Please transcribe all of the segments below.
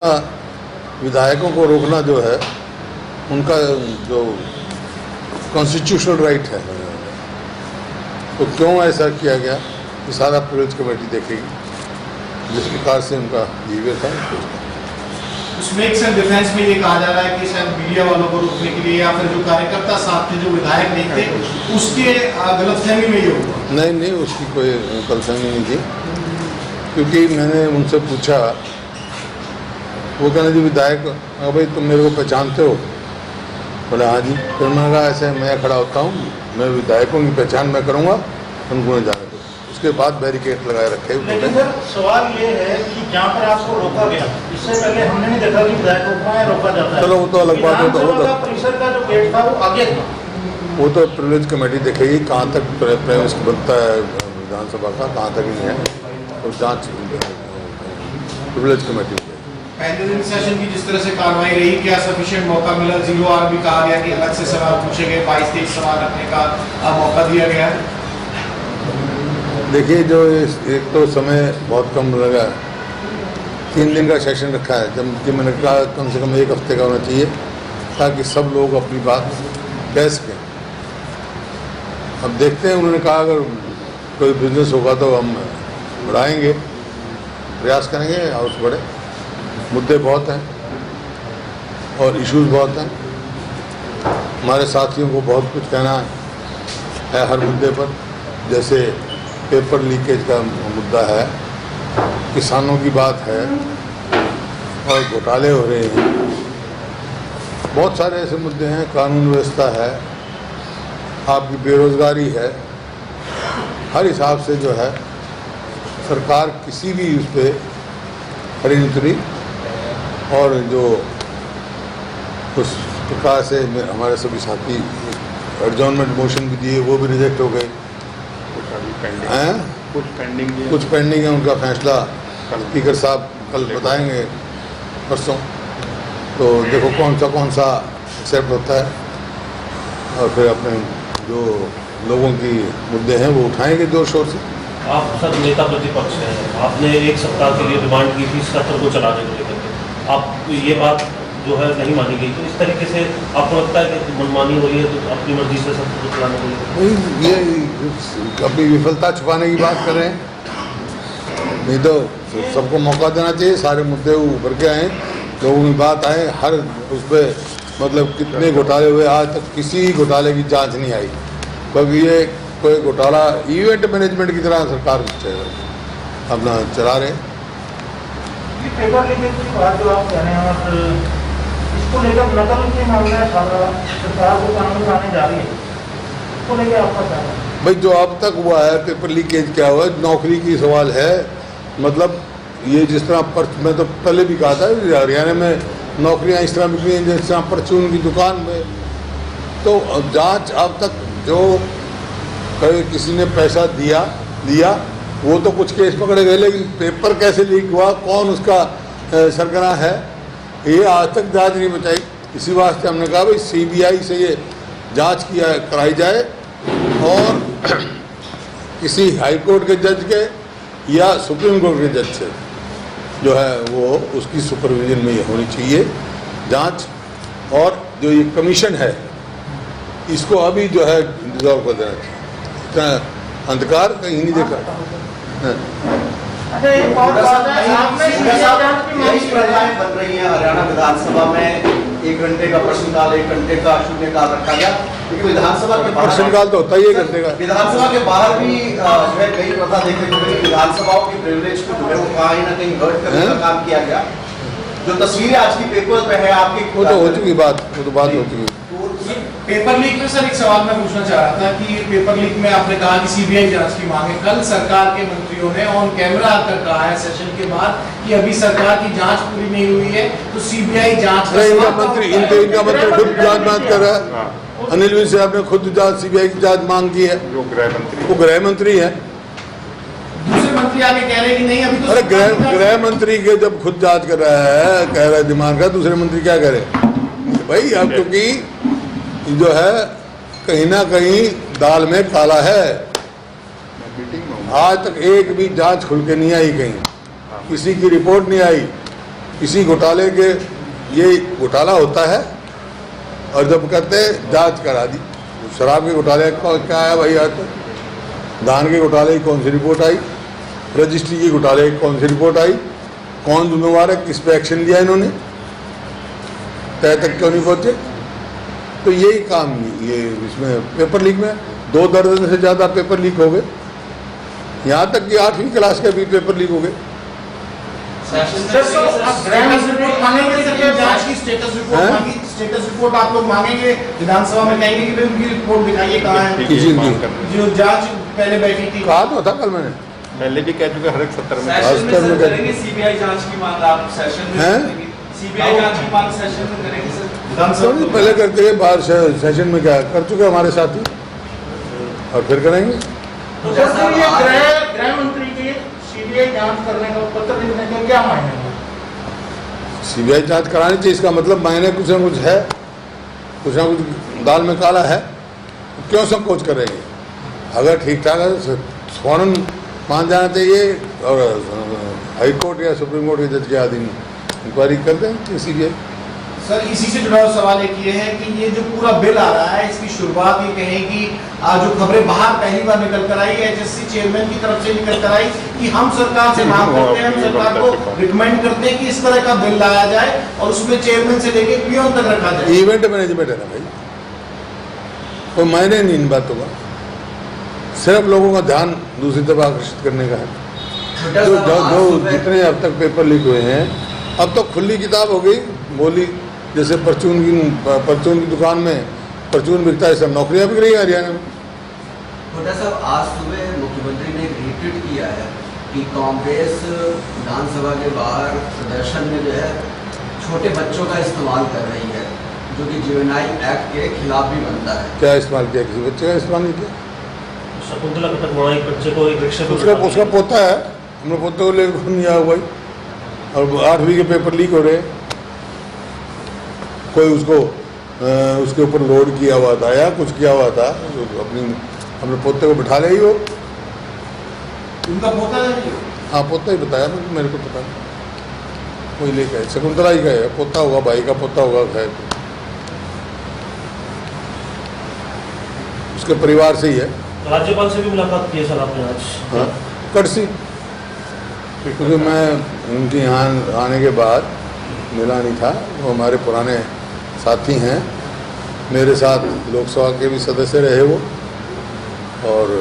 विधायकों को रोकना जो है उनका जो कॉन्स्टिट्यूशनल राइट है, तो क्यों ऐसा किया गया कि सारा प्रिविलेज कमेटी देखेगी जिस प्रकार से उनका बिहेवियर था। उसमें एक सर डिफेंस में ये कहा जा रहा है कि शायद मीडिया वालों को रोकने के लिए या फिर जो कार्यकर्ता साथ थे जो विधायक नहीं थे उसके गलतफहमी में ये हुआ। नहीं, उसकी कोई गलतफहमी नहीं थी, क्योंकि मैंने उनसे पूछा, वो कहने जी विधायक भाई तुम मेरे को पहचानते हो? बोले हाँ जी। फिर मैंने कहा ऐसे मैं खड़ा होता हूँ, मैं विधायकों की पहचान मैं करूँगा, उनको नहीं जाने दो। उसके बाद बैरिकेड लगाए रखे। लेकिन सर सवाल ये है कि जहाँ पर आपको रोका गया, इससे पहले हमने नहीं देखा कि विधायकों को रोका जाता है। चलो वो तो अलग बात है, परिसर का जो गेट था वो आगे था, वो तो प्रिविलेज कमेटी देखेगी कहाँ तक प्रेमिस बनता है विधानसभा का, कहाँ तक नहीं है, और जाँच प्रिविलेज कमेटी। पहले दिन सेशन की जिस तरह से कार्रवाई रही, क्या सफिशिएंट मौका मिला? 0R भी कहा गया कि अलग से सवाल पूछे गए, 22-23 सवाल रखने का मौका दिया गया है। देखिए जो एक तो समय बहुत कम लगा, 3 दिन का सेशन रखा है, जबकि मैंने कहा कम से कम 1 हफ्ते का होना चाहिए ताकि सब लोग अपनी बात कह सकें। अब देखते हैं, उन्होंने कहा अगर कोई बिजनेस होगा तो हम बढ़ाएंगे, प्रयास करेंगे। हाउस बढ़े, मुद्दे बहुत हैं और इश्यूज बहुत हैं, हमारे साथियों को बहुत कुछ कहना है हर मुद्दे पर। जैसे पेपर लीकेज का मुद्दा है, किसानों की बात है और घोटाले हो रहे हैं, बहुत सारे ऐसे मुद्दे हैं, कानून व्यवस्था है, आपकी बेरोजगारी है। हर हिसाब से जो है सरकार किसी भी उस पर खरी नहीं उतरी, और जो उस प्रकार से हमारे सभी साथी एडजॉर्नमेंट मोशन भी दिए वो भी रिजेक्ट हो गए। कुछ पेंडिंग है, उनका फैसला स्पीकर साहब कल बताएंगे परसों, तो देखो कौन सा एक्सेप्ट होता है, और फिर अपने जो लोगों की मुद्दे हैं वो उठाएंगे जोर शोर से। आप सर नेता प्रतिपक्ष हैं, आपने 1 सप्ताह के लिए डिमांड की थी सत्र को चलाने को लेकर के, आप ये बात जो है नहीं मानी गई, तो इस तरीके से आपको लगता है कि मनमानी हो रही है तो अपनी मर्जी से सत्र को चलाने को लेकर? ये अपनी विफलता छुपाने की बात कर रहे हैं, नहीं तो सबको मौका देना चाहिए, सारे मुद्दे उभर के आए, लोगों की बात आए, हर उस पर मतलब कितने घोटाले हुए, आज तक किसी घोटाले की जांच नहीं आई, क्योंकि ये कोई घोटाला इवेंट मैनेजमेंट की तरह सरकार अपना चला रहे। पेपर लीकेज की बात जो आप कह रहे हैं, और इसको लेकर नकल के मामले सरकार को कानून लाने जा रही है, इसको लेकर आपका क्या है? भाई जो अब तक हुआ है, पेपर लीकेज क्या हुआ, नौकरी की सवाल है। मतलब ये जिस तरह मैं तो पहले भी कहा था, हरियाणा में नौकरियां इस तरह बिकनी हैं जिस तरह परचून की दुकान में। तो जांच अब तक जो किसी ने पैसा लिया वो तो कुछ केस पकड़े गए, लेकिन पेपर कैसे लीक हुआ, कौन उसका सरगना है, ये आज तक जांच नहीं बचाई। इसी वास्ते हमने कहा भाई CBI से ये जांच कराई जाए, और किसी हाई कोर्ट के जज के या सुप्रीम कोर्ट के जज से जो है वो उसकी सुपरविजन में ये होनी चाहिए जांच। और जो ये कमीशन है इसको अभी जो है डिजॉल्व कर देना चाहिए, इतना अंधकार कहीं नहीं देखा। अच्छा एक और बात है, आपने बन रही है हरियाणा विधानसभा में, 1 घंटे का प्रश्नकाल, 1 घंटे का शून्यकाल रखा गया, क्योंकि विधानसभा के प्रश्नकाल तो होता ही 1 घंटे का। विधानसभा के बाहर भी जो है कई प्रथा देखने को मिली, विधानसभाओं की प्रिविलेज को जो है वो कहीं ना कहीं हर्ट करने का काम किया गया। जो तस्वीरें आज की पेपर पे है आपकी, वो तो हो चुकी बात, वो तो बात हो चुकी। पेपर लीक में सर एक सवाल मैं पूछना चाह रहा था कि पेपर लीक में आपने कहा कि CBI जांच की मांग है। कल सरकार के मंत्रियों ने ऑन कैमरा आकर कहा है सेशन के बाद कि अभी सरकार की जांच पूरी नहीं हुई है, तो CBI जांच इनका मंत्री खुद जांच मांग कर रहा है। अनिल विज साहब ने खुद CBI की जांच मांग की है, वो गृह मंत्री है। दूसरे मंत्री आगे कह रहे हैं कि नहीं अभी तो। अरे गृह मंत्री के जब खुद जांच कर रहा है, कह रहा है डिमांड का, दूसरे मंत्री क्या करे भाई? अब क्योंकि जो है कहीं ना कहीं दाल में काला है, आज तक एक भी जांच खुल के नहीं आई, कहीं किसी की रिपोर्ट नहीं आई, किसी घोटाले के ये घोटाला होता है और जब कहते हैं जांच करा दी, शराब के घोटाले का क्या आया भाई आज तक? धान के घोटाले की कौन सी रिपोर्ट आई? रजिस्ट्री के घोटाले की कौन सी रिपोर्ट आई? कौन जिम्मेवार है? किस पे एक्शन लिया इन्होंने? तय तक क्यों नहीं पहुंचे? तो यही काम ये इसमें पेपर लीक में 2 दर्जन से ज़्यादा पेपर लीक हो गए, यहाँ तक कि 8वीं क्लास के भी पेपर लीक हो गए। स्टेटस रिपोर्ट आप लोग मांगेंगे विधानसभा में, कहेंगे कि भाई उनकी रिपोर्ट दिखाइए कहाँ है? किसी की जो जांच पहले बैठी थी, कहा तो था कल मैंने, पहले भी कह चुके हर एक 70 में सेशन में सर करेंगे सीबीआई जांच की मांग, आप सेशन में करेंगे सीबीआई जांच की मांग सेशन में करेंगे सर? विधानसभा में पहले करते हैं, बाहर सेशन में क्या कर चुके हमारे साथी, और फिर करेंगे। तो सर ये गृह मंत्री के सीबीआई जांच करने का पत्र लिखने का क्या मायने है? सीबीआई जांच करानी चाहिए, इसका मतलब मायने कुछ ना कुछ है, कुछ ना कुछ दाल में काला है। क्यों संकोच कर रहे हैं? अगर ठीक ठाक है तो फौरन मान जाना चाहिए और हाई कोर्ट या सुप्रीम कोर्ट के जज के अधीन इंक्वायरी कर दें सीबीआई। सर इसी से जुड़ा हुआ सवाल एक ये है कि ये जो पूरा बिल आ रहा है, इसकी शुरुआत ये कहें कि जो खबरें बाहर पहली बार निकल कर आई, एचएससी चेयरमैन की तरफ से निकल कर आई कि हम सरकार से मांग करते हैं, हम सरकार को रिकमेंड करते हैं कि इस तरह का बिल लाया जाए और उसमें चेयरमैन से लेके पीओन तक रखा जाए। इवेंट मैनेजमेंट है ना भाई, कोई मायने नहीं इन बातों का, सिर्फ लोगों का ध्यान दूसरी तरफ आकर्षित करने का है। जो जितने अब तक पेपर लीक हुए हैं, अब तो खुली किताब हो गई, बोली जैसे परचून की दुकान में परचून बिकता है, सब नौकरियां बिक रही है हरियाणा में। हुड्डा साहब, आज सुबह मुख्यमंत्री ने एक रिट्वीट किया है कि कांग्रेस विधानसभा के बाहर प्रदर्शन में जो है छोटे बच्चों का इस्तेमाल कर रही है, जो कि जुवेनाइल एक्ट के खिलाफ भी बनता है। क्या इस्तेमाल किया? किसी बच्चे का इस्तेमाल नहीं किया। शकुंतला कटक वहाँ एक बच्चे को एक रिक्शे उसका पोता है, हमने पोते को लेकर नहीं आया हुआ है, और 8वीं के पेपर लीक हो रहे, कोई उसके ऊपर लोड किया हुआ था या कुछ किया हुआ था, अपने पोते को बिठा ले ही वो। उनका पोता है? हाँ पोता ही बताया ना, मेरे को पता नहीं, कोई लेकर शकुंतला ही का है, पोता होगा, भाई का पोता होगा, खैर उसके परिवार से ही है। राज्यपाल से भी मुलाकात की है सर आपने आज? हाँ कटसी, क्योंकि मैं उनके यहाँ आने के बाद मिला नहीं था, वो हमारे पुराने साथी हैं, मेरे साथ लोकसभा के भी सदस्य रहे वो, और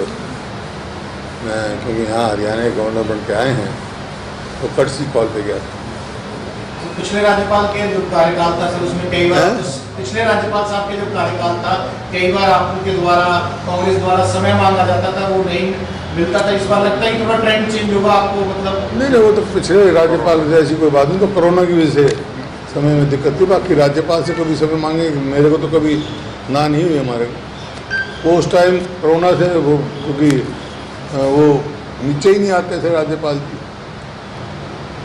मैं क्योंकि यहाँ हरियाणा के गवर्नर बन के आए हैं तो कटसी कॉल पे गया था। तो पिछले राज्यपाल के जो कार्यकाल था सर, उसमें कई बार पिछले राज्यपाल साहब के जो कार्यकाल था, कई बार आपके द्वारा कांग्रेस द्वारा समय मांगा जाता था, वो नहीं मिलता था। इस बार लगता है कि थोड़ा ट्रेंड चेंज होगा आपको, मतलब? नहीं, वो तो पिछले राज्यपाल जैसी कोई बात नहीं, तो कोरोना की वजह से समय में दिक्कत थी। बाकी राज्यपाल से कभी समय मांगे, मेरे को तो कभी ना नहीं हुई हमारे को। उस टाइम कोरोना से वो, क्योंकि वो नीचे ही नहीं आते थे राज्यपाल की,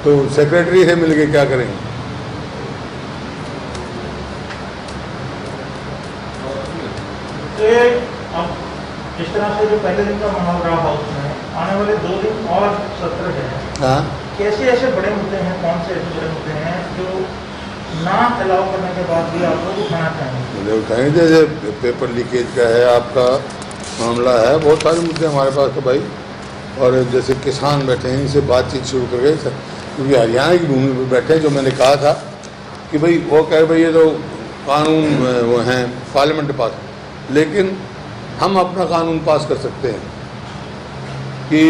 तो सेक्रेटरी से मिल के क्या करेंगे। तो अब जिस तरह से जो पहले दिन का माहौल रहा हाउस में, आने वाले 2 दिन और सत्र है, हाँ कैसे ऐसे बड़े मुद्दे हैं, कौन से ऐसे बड़े मुद्दे हैं जो ना अलाउ करने के बाद भी आप लोग उठाना चाहेंगे? उठाएंगे, जैसे पेपर लीकेज का है, आपका मामला है, बहुत सारे मुद्दे हमारे पास तो भाई। और जैसे किसान बैठे हैं, इनसे बातचीत शुरू कर गए, क्योंकि हरियाणा की भूमि पर बैठे हैं, जो मैंने कहा था कि भाई वो कह भाई ये तो कानून वो हैं पार्लियामेंट पास, लेकिन हम अपना कानून पास कर सकते हैं कि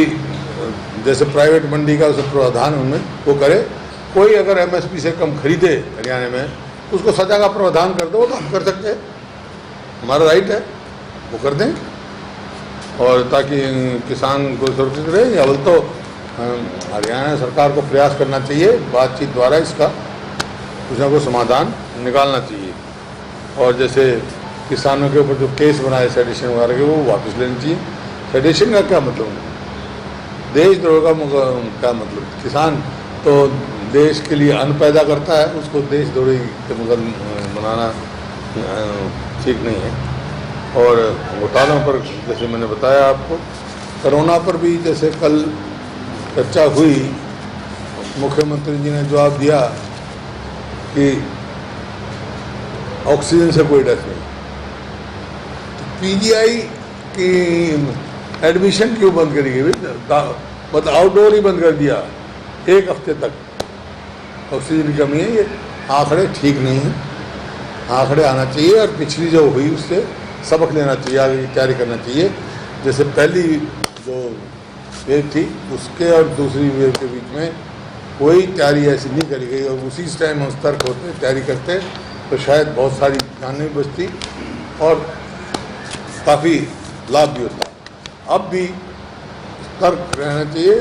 जैसे प्राइवेट मंडी का उसे प्रावधान उनमें वो करे, कोई अगर एमएसपी से कम खरीदे हरियाणा में, उसको सजा का प्रावधान कर दो, वो तो हम कर सकते हैं, हमारा राइट है, वो कर दें, और ताकि किसान को सुरक्षित रहे। अव्वल तो हरियाणा सरकार को प्रयास करना चाहिए, बातचीत द्वारा इसका कुछ ना कुछ समाधान निकालना चाहिए। और जैसे किसानों के ऊपर जो केस बनाए सेडिशन वगैरह के, वो वापस लेनी चाहिए। सेडिशन का क्या मतलब? देशद्रोह का क्या मतलब? किसान तो देश के लिए अन्न पैदा करता है, उसको देशद्रोही के मुकदमा बनाना ठीक नहीं है। और घोटालों पर जैसे मैंने बताया आपको, कोरोना पर भी जैसे कल चर्चा हुई, मुख्यमंत्री जी ने जवाब दिया कि ऑक्सीजन से कोई डर नहीं। पीजीआई की एडमिशन क्यों बंद करी गई? मतलब आउटडोर ही बंद कर दिया 1 हफ्ते तक। ऑक्सीजन की कमी है, ये आंकड़े ठीक नहीं हैं। आंकड़े आना चाहिए और पिछली जो हुई उससे सबक लेना चाहिए, आगे की तैयारी करना चाहिए। जैसे पहली जो वेव थी उसके और दूसरी वेव के बीच में कोई तैयारी ऐसी नहीं करी गई, और उसी टाइम हम सतर्क होते तैयारी करते तो शायद बहुत सारी जानें भी बचती और काफ़ी लाभ भी होता। अब भी सतर्क रहना चाहिए।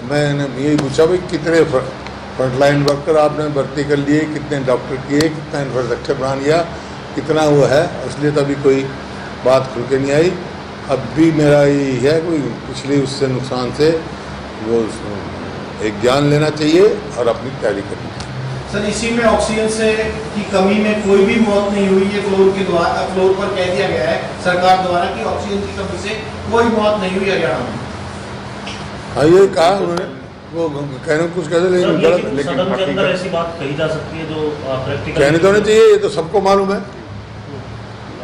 मैंने यही पूछा भाई कितने फ्रंटलाइन वर्कर आपने भर्ती कर लिए, कितने डॉक्टर किए, कितना इंफ्रास्ट्रक्चर बना लिया, कितना वो है, इसलिए तभी कोई बात खुल के नहीं आई। अब भी मेरा यही है कोई पिछले उससे नुकसान से वो एक ज्ञान लेना चाहिए और अपनी तैयारी करनी चाहिए। सर इसी में ऑक्सीजन से की कमी में कोई भी मौत नहीं हुई है। फ्लोर पर कह दिया गया है सरकार द्वारा कि ऑक्सीजन की कमी से कोई मौत नहीं हुई हरियाणा में। हाँ ये कहा उन्होंने, वो कहने को कुछ कहते लेकिन गलत। सदन के अंदर ऐसी बात कही जा सकती है जो प्रैक्टिकल कहने तो नहीं चाहिए, ये तो सबको मालूम है।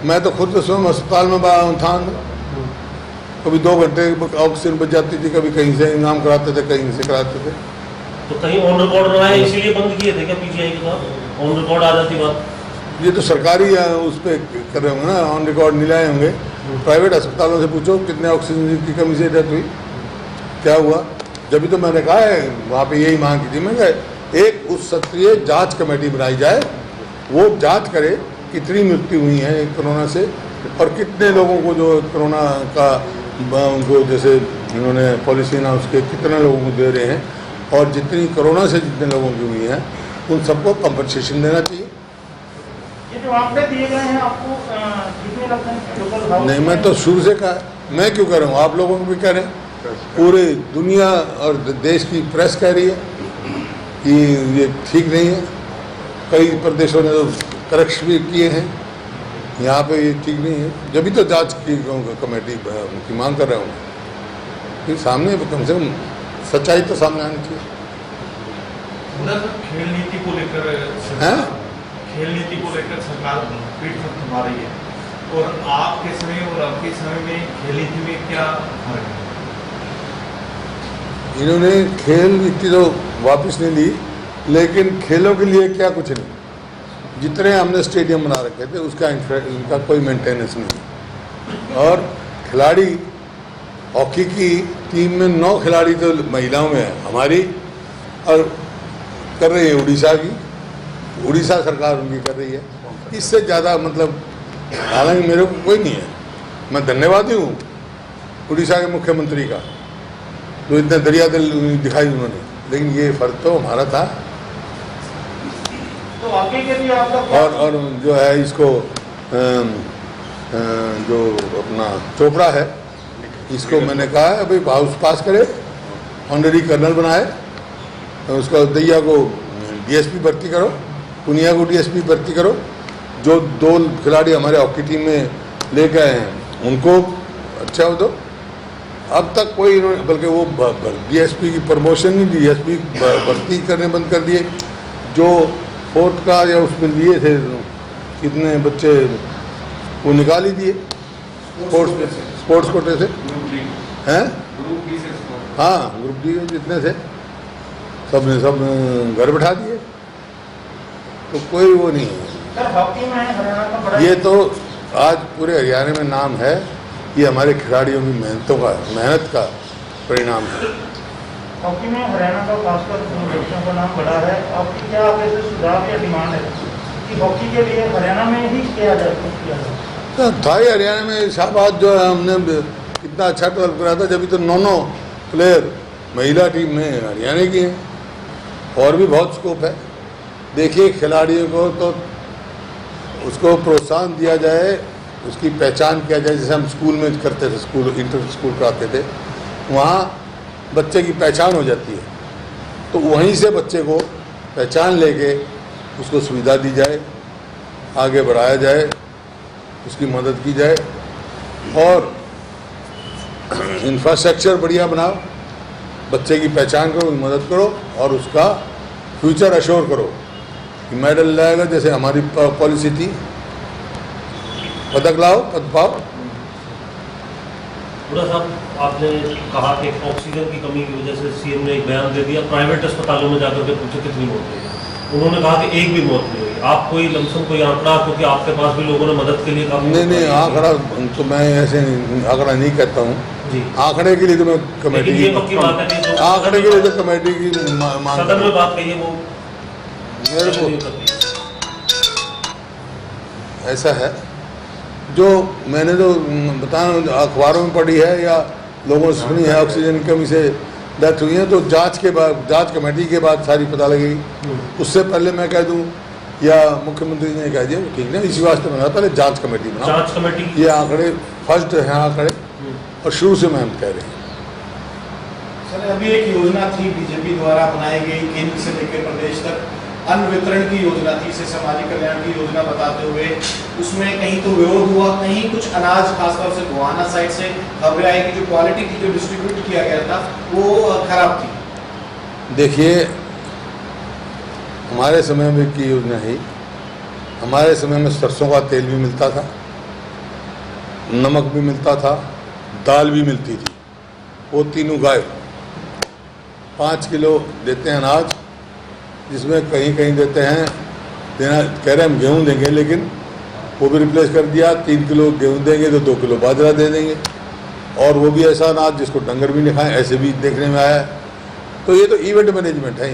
मैं तो खुद स्वयं अस्पताल में था, कभी 2 घंटे ऑक्सीजन बच जाती थी, कभी कहीं से इनाम कराते थे, कहीं से कराते थे। तो कहीं ऑन रिकॉर्ड रहा है इसीलिए बंद किए थे क्या पीजीआई के साथ? ऑन रिकॉर्ड आ जाती बात। ये तो सरकारी उस पर कर रहे होंगे ना, ऑन रिकॉर्ड नहीं लाए होंगे। प्राइवेट अस्पतालों से पूछो कितने ऑक्सीजन की कमी से डेथ हुई, क्या हुआ। जब भी तो मैंने कहा है वहाँ पे यही मांग की थी, मैं एक उस सत्रीय जांच कमेटी बनाई जाए, वो जांच करे कितनी मृत्यु हुई है कोरोना से और कितने लोगों को जो कोरोना का उनको जैसे इन्होंने पॉलिसी ना उसके कितने लोगों को दे रहे हैं, और जितनी कोरोना से जितने लोगों की हुई हैं उन सबको कंपनसेशन देना चाहिए। ये जो आंकड़े दिए गए हैं आपको कितने लगते हैं? नहीं, मैं तो शुरू से कहा, मैं क्यों कह रहा हूँ, आप लोगों को भी कह रहे हैं, पूरी दुनिया और देश की प्रेस कह रही है कि ये ठीक नहीं है। कई प्रदेशों ने तो करेक्शन भी किए हैं, यहाँ पे ये ठीक नहीं है। जब भी तो जांच की कमेटी की मांग कर रहा हूँ, फिर सामने कम से कम सच्चाई तो सामने आनी चाहिए। खेल नीति को लेकर सरकार पीठ थमा रही है, और आपके समय और आपके समय में खेल नीति में क्या फर्क है? इन्होंने खेल नीति तो वापस नहीं ली, लेकिन खेलों के लिए क्या कुछ नहीं। जितने हमने स्टेडियम बना रखे थे उसका इनका कोई मेंटेनेंस नहीं। और खिलाड़ी हॉकी की टीम में 9 खिलाड़ी तो महिलाओं में है हमारी, और कर रही है उड़ीसा सरकार उनकी कर रही है। इससे ज़्यादा मतलब हालांकि मेरे को कोई नहीं है, मैं धन्यवादी हूँ उड़ीसा के मुख्यमंत्री का जो इतने दरिया दिल दिखाई उन्होंने, लेकिन ये फर्क तो हमारा था। तो हॉकी के लिए आपका और जो है इसको जो अपना चोपड़ा है, इसको मैंने कहा है अभी हाउस पास करे, ऑनरेरी कर्नल बनाए, उसका दैया को डीएसपी भर्ती करो, पुनिया को डीएसपी भर्ती करो। जो 2 खिलाड़ी हमारे हॉकी टीम में लेके आए हैं उनको अच्छा हो दो। अब तक कोई बल्कि वो डीएसपी की प्रमोशन नहीं, डीएसपी भर्ती करने बंद कर दिए। जो 4th का या उसमें लिए थे कितने बच्चे वो निकाल ही दिए स्पोर्ट्स कोटे से हैं। हाँ, ग्रुप डी जितने थे सब ने सब घर बैठा दिए, तो कोई वो नहीं है। सर हॉकी में हरियाणा का बड़ा ये तो आज पूरे हरियाणा में नाम है, ये हमारे खिलाड़ियों की मेहनत का परिणाम है। हॉकी में हरियाणा का खासकर बच्चों का नाम बड़ा है। आपकी क्या वैसे सुझाव या डिमांड है कि हॉकी के लिए हरियाणा में ही किया जाए? तो था ही हरियाणा में शाहबाद जो है, हमने कितना अच्छा डेवलप करा था। जब तो 9 प्लेयर महिला टीम में हरियाणा की हैं, और भी बहुत स्कोप है। देखिए खिलाड़ियों को तो उसको प्रोत्साहन दिया जाए, उसकी पहचान किया जाए, जैसे हम स्कूल में करते थे, स्कूल इंटर स्कूल कराते थे, वहाँ बच्चे की पहचान हो जाती है। तो वहीं से बच्चे को पहचान लेके उसको सुविधा दी जाए, आगे बढ़ाया जाए, उसकी मदद की जाए, और इंफ्रास्ट्रक्चर बढ़िया बनाओ, बच्चे की पहचान करो, मदद करो और उसका फ्यूचर अश्योर करो। कि मेडल लाएगा, जैसे हमारी पॉलिसी थी पदक लाओ पद पाओ। बुरा साहब, आपने कहा कि ऑक्सीजन की कमी की वजह से सीएम ने एक बयान दे दिया, प्राइवेट अस्पतालों में जाकर के पूछे कितनी मौत हुई है, उन्होंने कहा कि एक भी मौत नहीं हुई। आप कोई लमसम कोई आंकड़ा, क्योंकि आपके पास भी लोगों ने मदद के लिए कहा? नहीं आंकड़ा तो मैं ऐसे आंकड़ा नहीं कहता हूँ जी। आंकड़े के लिए तो मैं कमेटी लेकिन ये पक्की बात है कि जो आंकड़े के लिए तो कमेटी की मांग सदन में बात कही है वो मेरे को नहीं करती। ऐसा है, जो मैंने तो बताया अखबारों में पढ़ी है या लोगों से सुनी है, ऑक्सीजन की कमी से डेथ हुई है, तो जांच के बाद, जांच कमेटी के बाद सारी पता लगेगी। उससे पहले मैं कह दूं या मुख्यमंत्री ने कह दिया ठीक नहीं, इसी वास्ते बना पहले जांच कमेटी बनाओ। जांच कमेटी ये आंकड़े फर्स्ट है आंकड़े, और शुरू से मैं हम कह रहे हैं। सर, अभी एक योजना थी बीजेपी द्वारा बनाई गई, केंद्र से लेकर प्रदेश तक अन्न वितरण की योजना थी, इसे सामाजिक कल्याण की योजना बताते हुए उसमें कहीं तो विरोध हुआ, कहीं कुछ अनाज खासतौर से गोहाना साइड से खबरें आई कि जो क्वालिटी थी, जो डिस्ट्रीब्यूट किया गया था वो खराब थी। देखिए, हमारे समय में की योजना है, हमारे समय में सरसों का तेल भी मिलता था, नमक भी मिलता था, दाल भी मिलती थी, वो तीनों गायब। 5 किलो देते हैं अनाज, जिसमें कहीं कहीं देते हैं देना कह रहे हैं हम गेहूँ देंगे, लेकिन वो भी रिप्लेस कर दिया। 3 किलो गेहूँ देंगे तो 2 किलो बाजरा दे देंगे, और वो भी ऐसा अनाज जिसको डंगर भी नहीं खाएं, ऐसे भी देखने में आया है। तो ये तो इवेंट मैनेजमेंट है।